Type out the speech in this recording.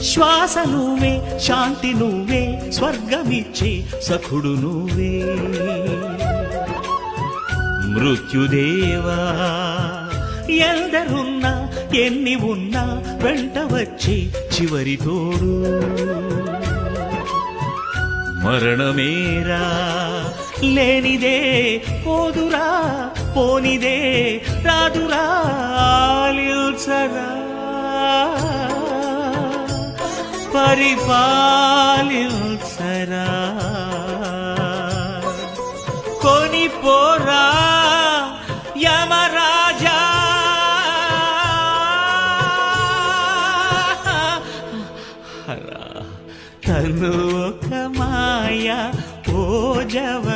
శ్వాస నువ్వే, శాంతి నువ్వే, స్వర్గమిచ్చే సఖుడు నువ్వే. మృత్యుదేవా ఎందరున్నా ఎన్ని ఉన్నా వెంట వచ్చి చివరి తోడు. మరణమేరా లేనిదే పోదురా, పోనిదే రాదురా, ఆలిల్చరా పరిపాలిల్చరా. కొనిపోరా యమరాజా, తను ఒక మాయ ఓ జవ